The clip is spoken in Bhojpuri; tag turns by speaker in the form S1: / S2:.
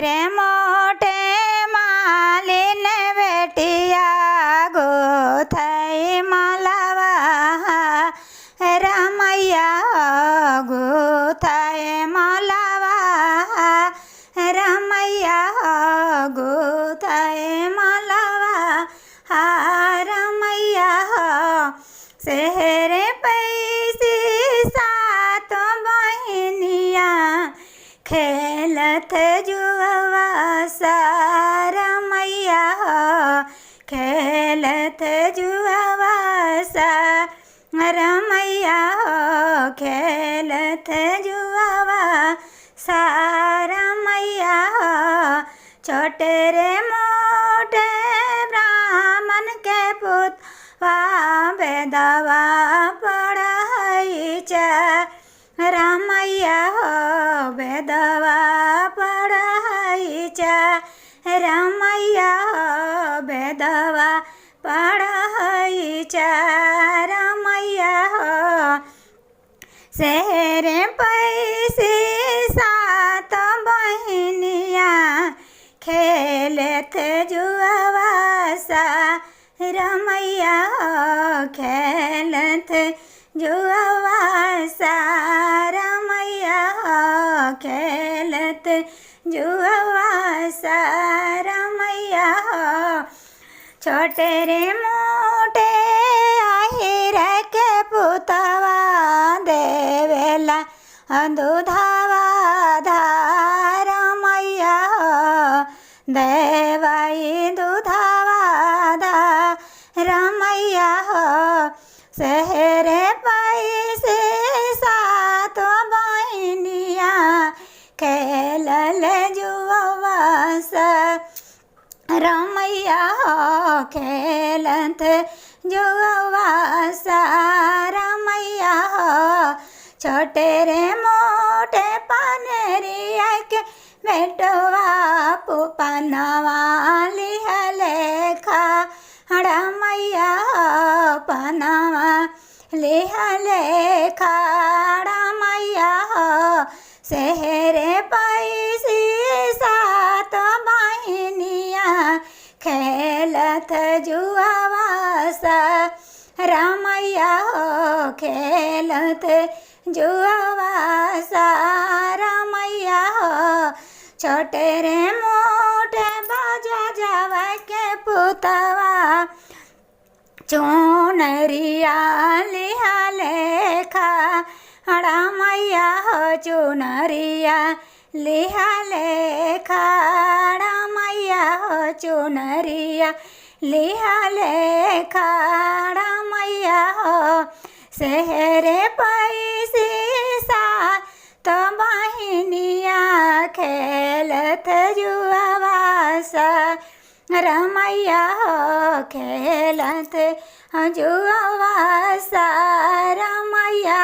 S1: रे मोटे मालिन बेटिया गोथई मालावा रमैया गोथई मालावा रमैया गोथई मालावा रमैया शहर पैसी सात बहनिया खेलत जुआ रमैया खेलत जुआ रमैया खेलत जुआ रमैया छोटे रे मोटे ब्राह्मण के पुतवा बेदवा पढ़ाई रमैया बेदवा पढ़ाई रमैया बेदवा पढ़ाई रमैया शहर पैसे सात बहनिया खेलत जुआ रमैया खेलत जुआ रमैया खेलत जुआ रमैया छोटे रे मोटे आहिर के पुतवा देवेला दूधावा रमैया देवाई दूधावा रमैया शहर पैसे सात बहनिया खेलल जुआ रमैया खेलत जुआ रमैया छोटे रे मोटे पनरिया के बेटवा पुपनवा लिहलेखा रमैया पनवा लिहलेखा रमैया शहर पैसी सात बहनिया खेलत जुआ रमैया खेलत जुआ रमैया छोटे रे मोटे बाजा जावा के पुतवा चुनरिया लिहा लेखा रमैया चुनरिया लिहा लेखा रमैया चुनरिया लिहा लेखा रमैया शहर पैसे सात बहनिया खेलत जुआ रमैया खेलत जुआ रमैया